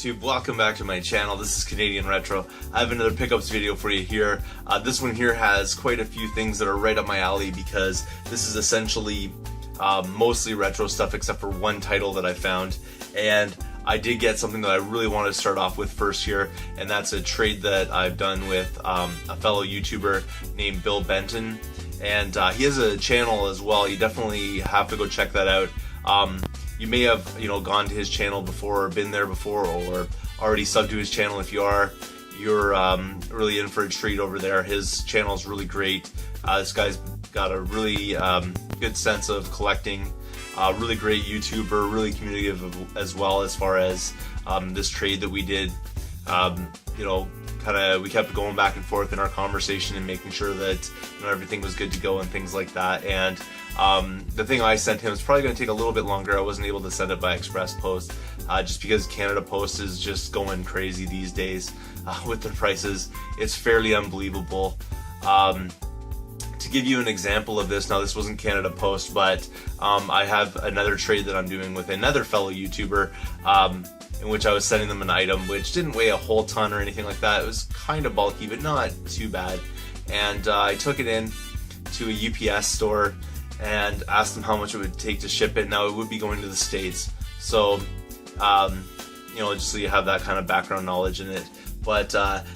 YouTube? Welcome back to my channel. This is Canadian Retro. I have another pickups video for you here. This one here has quite a few things that are right up my alley because this is essentially mostly retro stuff except for one title that I found. And I did get something that I really want to start off with first here, and that's a trade that I've done with a fellow YouTuber named Benton. And he has a channel as well. You definitely have to go check that out. You may have, gone to his channel before or been there before or already subbed to his channel. If you are, you're really in for a treat over there. His channel is really great. This guy's got a really good sense of collecting. Really great YouTuber, really communicative as well as far as this trade that we did. We kept going back and forth in our conversation and making sure that everything was good to go and things like that. And the thing I sent him is probably going to take a little bit longer. I wasn't able to send it by express post just because Canada Post is just going crazy these days with their prices. It's fairly unbelievable. To give you an example of this, now this wasn't Canada Post, but I have another trade that I'm doing with another fellow YouTuber in which I was sending them an item which didn't weigh a whole ton or anything like that. It was kind of bulky, but not too bad. And I took it in to a UPS store and asked them how much it would take to ship it. Now it would be going to the States, so just so you have that kind of background knowledge in it. But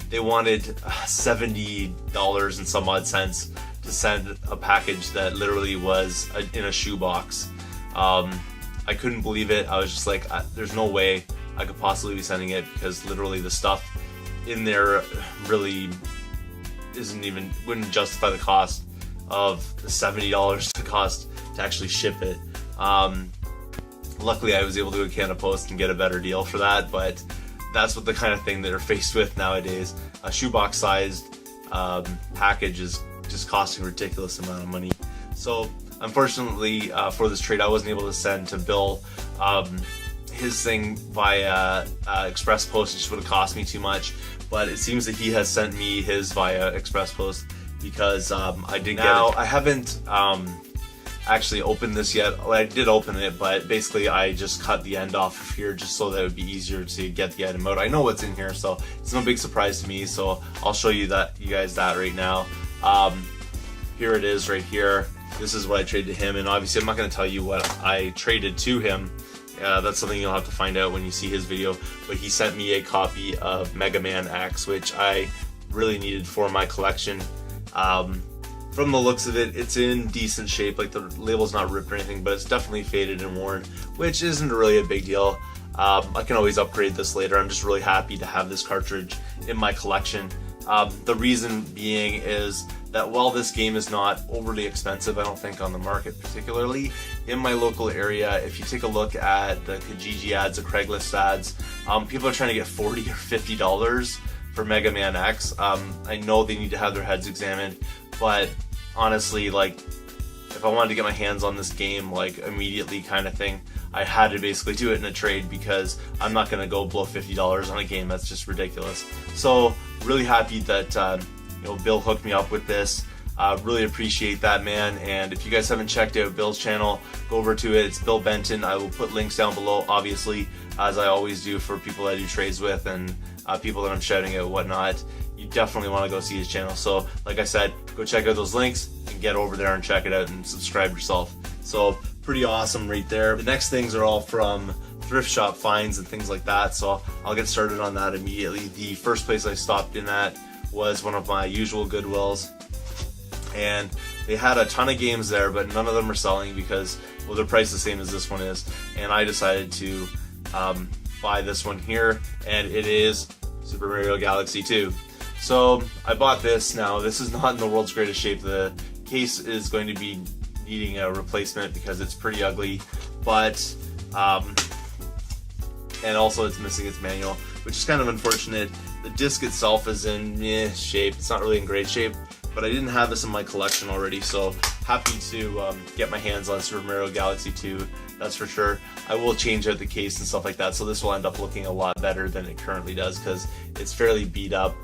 they wanted $70 and some odd cents to send a package that literally was in a shoebox. I couldn't believe it. I was just like, there's no way I could possibly be sending it, because literally the stuff in there really wouldn't justify the cost of the $70 to cost to actually ship it. Luckily I was able to go to Canada Post and get a better deal for that, but that's what the kind of thing that they're faced with nowadays. A shoebox sized package is just costing a ridiculous amount of money. So unfortunately for this trade, I wasn't able to send to Bill his thing via express post. It just would have cost me too much, but it seems that he has sent me his via express post because I did get it. I haven't actually opened this yet. Well, I did open it, but basically I just cut the end off of here just so that it would be easier to get the item out. I know what's in here, so it's no big surprise to me, so I'll show you guys that right now. Here it is right here. This is what I traded to him, and obviously I'm not going to tell you what I traded to him. That's something you'll have to find out when you see his video, but he sent me a copy of Mega Man X, which I really needed for my collection. From the looks of it, it's in decent shape. Like, the label's not ripped or anything, but it's definitely faded and worn, which isn't really a big deal. I can always upgrade this later. I'm just really happy to have this cartridge in my collection. The reason being is that while this game is not overly expensive, I don't think on the market particularly, in my local area, if you take a look at the Kijiji ads, the Craigslist ads, people are trying to get $40 or $50 for Mega Man X. I know they need to have their heads examined, but honestly, like, if I wanted to get my hands on this game like immediately kind of thing, I had to basically do it in a trade, because I'm not going to go blow $50 on a game. That's just ridiculous. So really happy that Bill hooked me up with this. Really appreciate that, man. And if you guys haven't checked out Bill's channel, go over to it. It's Bill Benton. I will put links down below, obviously, as I always do for people I do trades with and people that I'm shouting at, whatnot. You definitely want to go see his channel. So like I said, go check out those links and get over there and check it out and subscribe yourself. So pretty awesome right there. The next things are all from thrift shop finds and things like that, so I'll get started on that immediately. The first place I stopped in at was one of my usual Goodwills, and they had a ton of games there, but none of them are selling because, well, they're priced the same as this one is, and I decided to buy this one here, and it is Super Mario Galaxy 2. So I bought this. Now this is not in the world's greatest shape. The case is going to be needing a replacement because it's pretty ugly, but and also it's missing its manual, which is kind of unfortunate. The disc itself is in shape. It's not really in great shape, but I didn't have this in my collection already, so happy to get my hands on Super Mario Galaxy 2, that's for sure. I will change out the case and stuff like that, so this will end up looking a lot better than it currently does, because it's fairly beat up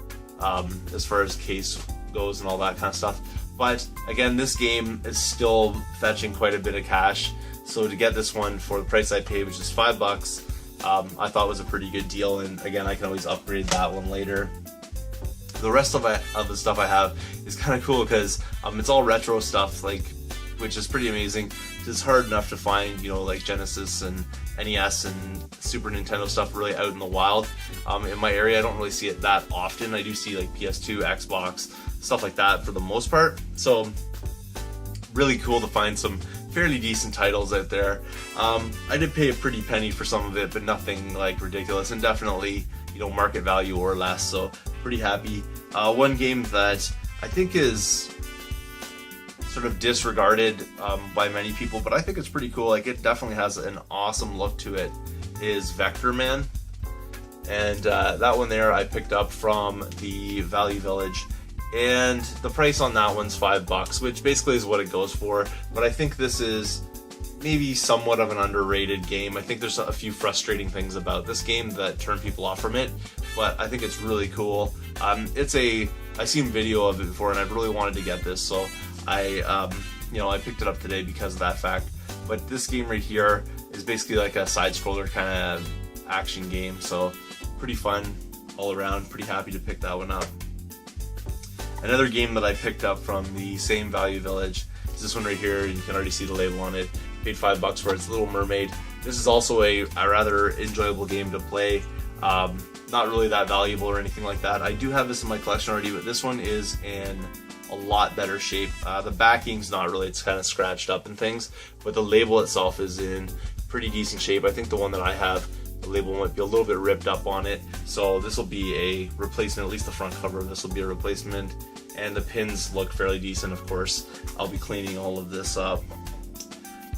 as far as case goes and all that kind of stuff. But again, this game is still fetching quite a bit of cash, so to get this one for the price I paid, which is $5, I thought was a pretty good deal, and again, I can always upgrade that one later. The rest of the stuff I have is kind of cool because it's all retro stuff, like, which is pretty amazing. It's hard enough to find, you know, like Genesis and NES and Super Nintendo stuff really out in the wild. In my area, I don't really see it that often. I do see like PS2, Xbox, stuff like that for the most part. So really cool to find some fairly decent titles out there. I did pay a pretty penny for some of it, but nothing like ridiculous, and definitely, you know, market value or less. So pretty happy. One game that I think is sort of disregarded by many people, but I think it's pretty cool. Like, it definitely has an awesome look to it, is Vector Man. And that one there I picked up from the Value Village, and the price on that one's $5, which basically is what it goes for. But I think this is maybe somewhat of an underrated game. I think there's a few frustrating things about this game that turn people off from it, but I think it's really cool. I've seen video of it before, and I've really wanted to get this, so I picked it up today because of that fact. But this game right here is basically like a side-scroller kind of action game, so pretty fun all around. Pretty happy to pick that one up. Another game that I picked up from the same Value Village is this one right here. You can already see the label on it. Paid $5 for it. It's Little Mermaid. This is also a rather enjoyable game to play. Not really that valuable or anything like that. I do have this in my collection already, but this one is in a lot better shape. The backing's not really, it's kind of scratched up and things, but the label itself is in pretty decent shape. I think the one that I have, the label might be a little bit ripped up on it, so this will be a replacement. At least the front cover of this will be a replacement, and the pins look fairly decent. Of course, I'll be cleaning all of this up.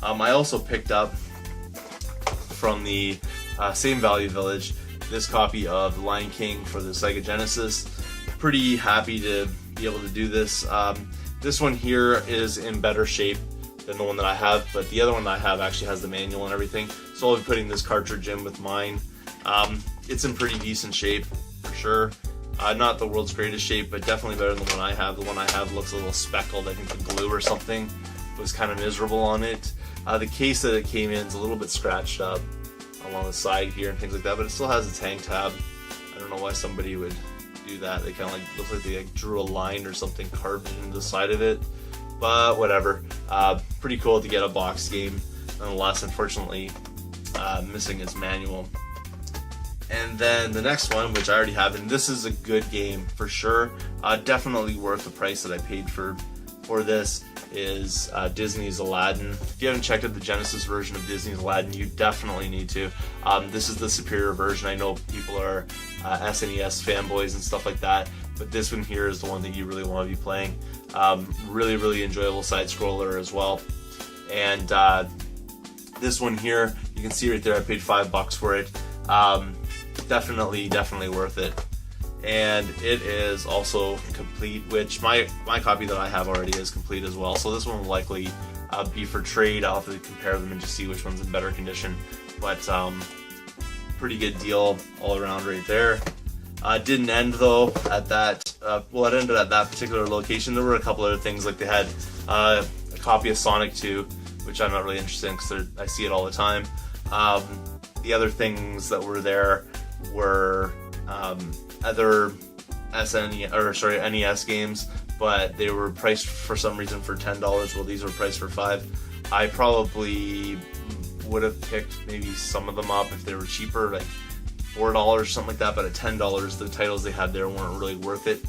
I also picked up from the same Value Village this copy of The Lion King for the Sega Genesis. Pretty happy to be able to do this. This one here is in better shape than the one that I have, but the other one I have actually has the manual and everything, so I'll be putting this cartridge in with mine. It's in pretty decent shape for sure. Not the world's greatest shape, but definitely better than the one I have. The one I have looks a little speckled. I think the glue or something was kind of miserable on it. The case that it came in is a little bit scratched up along the side here and things like that, but it still has its hang tab. I don't know why somebody would do that. They kind of like look like they drew a line or something carved into the side of it, but whatever. Pretty cool to get a box game nonetheless. Unfortunately, missing its manual. And then the next one, which I already have, and this is a good game for sure, definitely worth the price that I paid for this, is Disney's Aladdin. If you haven't checked out the Genesis version of Disney's Aladdin, you definitely need to. This is the superior version. I know people are SNES fanboys and stuff like that, but this one here is the one that you really want to be playing. Really, really enjoyable side scroller as well. And this one here, you can see right there, I paid $5 for it. Definitely worth it. And it is also complete, which my copy that I have already is complete as well, so this one will likely be for trade. I'll have to compare them and just see which one's in better condition, but pretty good deal all around right there. Didn't end though at that, it ended at that particular location. There were a couple other things, like they had a copy of Sonic 2, which I'm not really interested in because I see it all the time. The other things that were there were other NES games, but they were priced for some reason for $10. Well, these were priced for $5. I probably would have picked maybe some of them up if they were cheaper, like $4 or something like that, but at $10, the titles they had there weren't really worth it.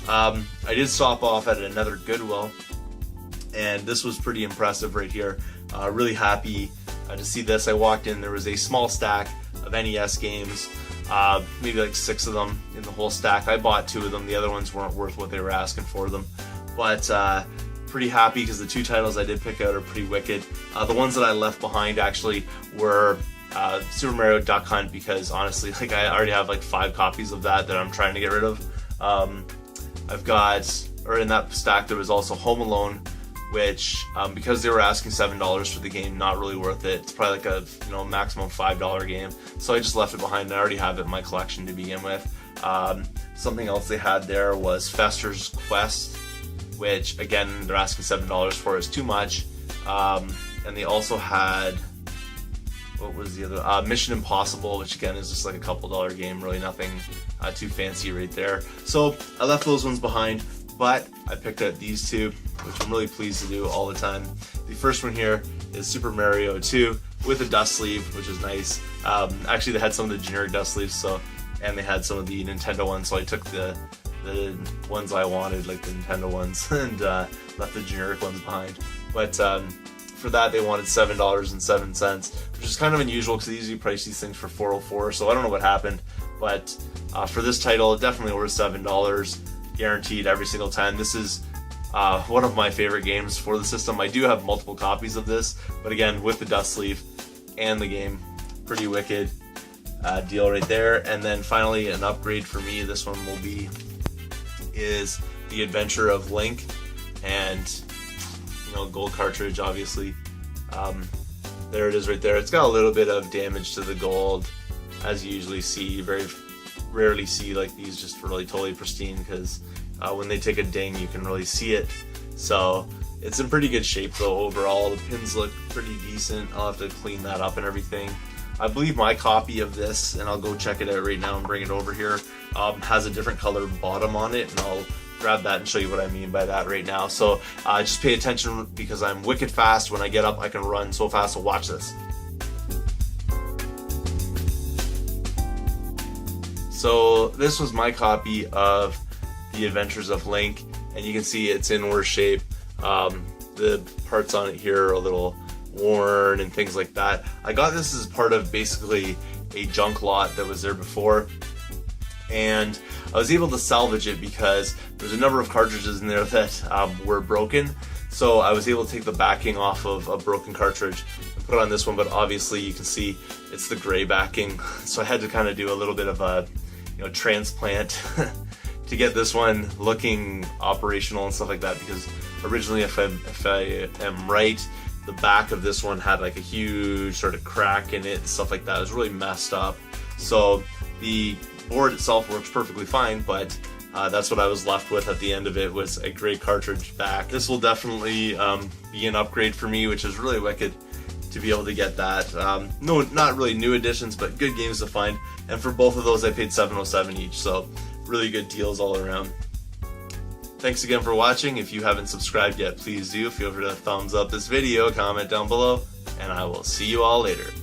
I did stop off at another Goodwill, and this was pretty impressive right here. Really happy to see this. I walked in, there was a small stack of NES games, maybe like 6 of them in the whole stack. I bought 2 of them. The other ones weren't worth what they were asking for them, but pretty happy because the 2 titles I did pick out are pretty wicked. The ones that I left behind actually were Super Mario Duck Hunt, because honestly, like, I already have like 5 copies of that I'm trying to get rid of. I've got, or in that stack there was also Home Alone, which because they were asking $7 for the game, not really worth it. It's probably like a maximum $5 game, so I just left it behind. I already have it in my collection to begin with. Something else they had there was Fester's Quest, which again they're asking $7 for. Is too much. And they also had what was the other? Mission Impossible, which again is just like a couple dollar game, really nothing too fancy right there. So I left those ones behind, but I picked out these two, which I'm really pleased to do all the time. The first one here is Super Mario 2 with a dust sleeve, which is nice. Actually, they had some of the generic dust sleeves, so, and they had some of the Nintendo ones, so I took the ones I wanted, like the Nintendo ones, and left the generic ones behind. But for that, they wanted $7.07, which is kind of unusual because they usually price these things for $4.04, so I don't know what happened. But for this title, definitely worth $7, guaranteed every single time. This is one of my favorite games for the system. I do have multiple copies of this, but again, with the dust sleeve and the game, pretty wicked deal right there. And then finally, an upgrade for me, this one is The Adventure of Link, and gold cartridge, obviously. There it is right there. It's got a little bit of damage to the gold, as you usually see. You very rarely see like these just really totally pristine, because when they take a ding you can really see it. So it's in pretty good shape though overall. The pins look pretty decent. I'll have to clean that up and everything. I believe my copy of this, and I'll go check it out right now and bring it over here, has a different color bottom on it, and I'll grab that and show you what I mean by that right now. So just pay attention, because I'm wicked fast. When I get up I can run so fast, so watch this. So this was my copy of The Adventures of Link, and you can see it's in worse shape. The parts on it here are a little worn and things like that. I got this as part of basically a junk lot that was there before, and I was able to salvage it because there's a number of cartridges in there that were broken. So I was able to take the backing off of a broken cartridge and put it on this one, but obviously you can see it's the gray backing. So I had to kind of do a little bit of a transplant to get this one looking operational and stuff like that, because originally, if I am right, the back of this one had like a huge sort of crack in it and stuff like that. It was really messed up. So the board itself works perfectly fine, but that's what I was left with at the end of it, was a great cartridge back. This will definitely be an upgrade for me, which is really wicked to be able to get that. No, not really new additions, but good games to find. And for both of those, I paid $7.07 each, so really good deals all around. Thanks again for watching. If you haven't subscribed yet, please do. Feel free to thumbs up this video, comment down below, and I will see you all later.